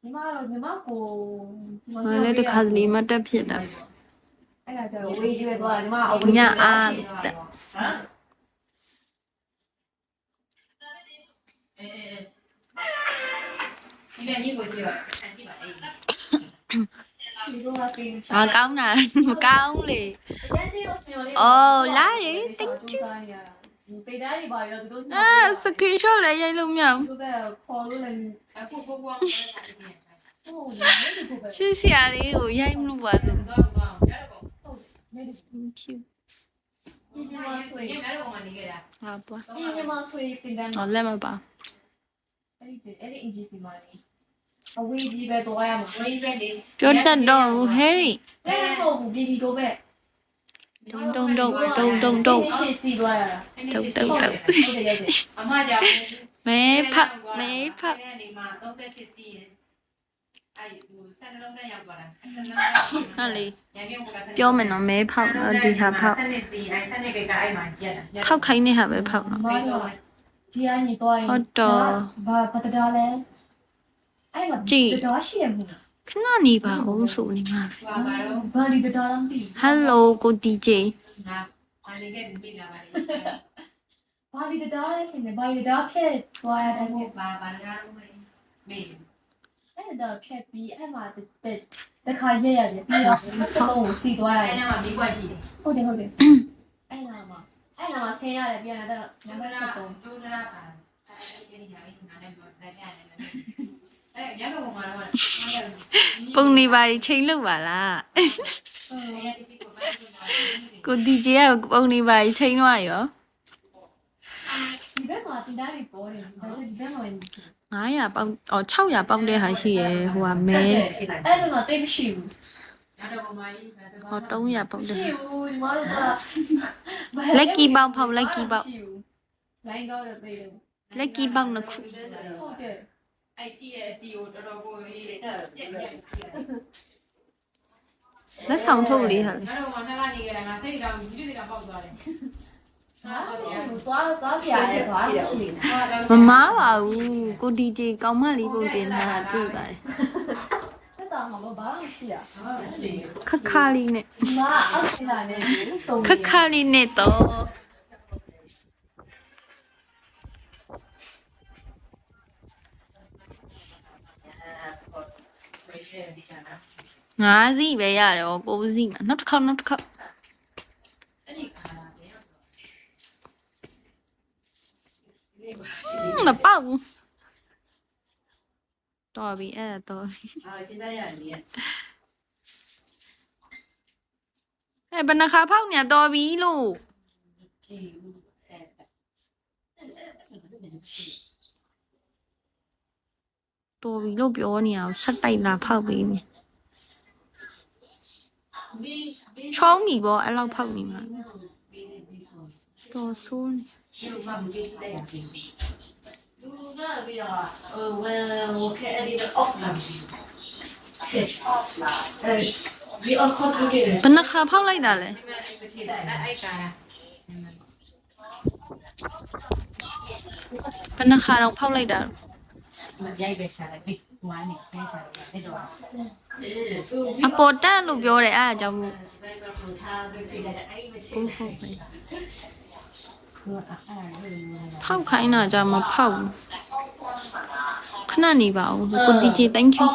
ညီမတို့ညီမကို မလည်းတစ်ခါတလေမတက်ဖြစ်တာ အဲ့ဒါကျတော့ဝေးရွယ်သွားတယ်ညီမအဝေး ညအားတက် ဟမ်ဒီလည်းညီကိုကြည့်ပါအဲ့ဒီပါအဲ့ဒီ ဒီလိုကပြင်ချ မကောင်းတာမကောင်းလေ ရမ်းကြီးကိုညော်လေး အော်လာတယ် thank you ပေသားတွေပါရောသူတို့ အာ screenshot လည်းရိုက်လို့မရဘူး သူကခေါ်လို့လည်း အခုကိုကိုက ဟုတ်တယ်ဒီကိုပဲ ရှင်းစရာလေးကိုရိုက်မလို့ပါသူ တော့ရတော့ thank you ဒီမှာဆွေ ရရတော့မှနေခဲ့တာ ဟာပွား ဒီမှာဆွေတင်တန်း ဟောလက်မပါ အဲ့ဒီအင်ဂျီစီမာနေအဝေးကြီးပဲတော့ရမှာ ဝင်းပဲလေ ပြောတတ်တော့ဟေး အဲ့ဒါမဟုတ်ဘူးဒီကိုပဲ တုံတုံ ရှေ့စီသွားရတာ တုံတုံ ဟုတ်တယ်ရတယ် အမကြောင့် မဲဖတ်မဲဖတ် ဒီမှာ38စီးရင်အဲ့ဟိုစက်နှလုံးနဲ့ရောက်သွားတာ ဟာလေ ရန်ကင်းက ပြောမယ်နော်မဲဖောက်တော့ဒီဟာဖောက် စနစ်စီအဲ့စနစ်ကိကအဲ့မှာကျက်တာ ဖောက်ခိုင်းတဲ့ဟာပဲဖောက်နော် မားတော့ဒီအညီသွားရင်ဘာပတ်တဒါလဲအဲ့မှာတဒါရှိရမှု ခဏနေပါဦးဆိုနေမှာ ဘာကတော့ ဘာဒီတဒါလားမသိ Hello ကို DJ ငါဘာလေးကကြည့်လာပါလေ ဘာဒီတဒါလဲဖြစ်နေဘာဒီတဒါဖြက်သွားရတဲ့ ဘာကတော့မေး အဲ့ဒါဖြက်ပြီးအဲ့မှာတခါရက်ရတယ်ပြီးတော့တော့စီသွားရ အဲ့ တယ် နာမှာမိကွက်ရှိတယ် ဟုတ်တယ်အဲ့နာမှာဆင်းရတယ်ပြန်လာတော့နံပါတ်73 တိုးတရာပါအဲ့ဒီညာလေးနားနဲ့ပြောတယ်ပြန်တယ်အဲ့ရတော့မှာတော့ ပုံနေပါချိန်လို့ပါလား အဲ့ဒီပစ္စည်းကိုပဲ ကို DJ ကပုံနေပါချိန်တော့ရော ဒီဘက်မှာတင်သားတွေပေါ်တယ်ဒါပေမဲ့ဒီဘက်မှာ 900ပေါက်အော်600ပေါက်တဲ့ဟာရှိရယ်ဟိုကမဲ အဲ့ဒါမှတိတ်မရှိဘူး ရတော့မှာကြီး ဟော300ပေါက်တဲ့ ရှိဘူးဒီမှာတော့ Lucky ပေါက်ဖောက် Lucky ပေါက် လိုင်းတော့သေးတယ် Lucky ပေါက်နှစ်ခု ဟုတ်တယ် အဲ့ရှိတဲ့အစီကိုတော်တော်ကိုရေးတယ်ပြက်ပြက် လက်ဆောင်ထုတ်လေးဟာလေ ရတော့မှာနှစ်လနေကြတာငါစိတ်တောင်ကြည့်နေတာပေါက်သွားတယ် ဟာသွားဆရာလည်းသွားတယ်ဦးလေး မမားပါဘူးကို DJ ကောင်းမလေးပုံတင်တာတွေ့ပါတယ် တက်တာမှာဘာမှမရှိရ ခက်ခါလေးနဲ့ ဒီမှာအောက်နေတာနဲ့စုံ ခက်ခါလေးနဲ့တော့5စီပဲရတယ်ဟော9စီမှာနောက်တစ်ခေါက်အဲ့ဒီခါတယ် မပေါက်ဘူးတော်ပြီအဲ့ဒါတော်ပြီ အာကျင်းရရတယ် အဲ့ဘယ်နှခါဖောက်နေတော်ပြီလို့ ကြည့်အဲ့ တော်ပြီလို့ပြောနေအောင်ဆက်တိုက်လာဖောက်ပြီးနေချောင်းပြီပေါ့အဲ့လောက်ဖောက်နေမှာတော်ဆိုးနေ ဒီမှာမကြည့်တဲ့ရစီသူကပြီးတော့ဟိုခဲအဲ့ဒီ off လာခဲ off လာအဲ့ဒီ of course လုပ်ခဲ့တယ် ဘယ်နှခါဖောက်လိုက်တာလဲ အဲ့ကား ဘယ်နှခါတော့ဖောက်လိုက်တာ မရိုက်ပဲရှာလိုက်ပြီးဝမ်းနေပဲရှာလိုက်အဲ့တော့ အပေါ်တက်လို့ပြောတယ်အဲ့ဒါကြောင့်မို့ စပယ်ကဖူထားပြီးပြလိုက်အဲ့ဒီမချေ ဟုတ်ဟုတ်ပဲ ဘူးအဲ့ဒါလည်း ဖောက်ခိုင်းတာကြမဖောက်ဘူးခဏနေပါဦးကို DJ thank you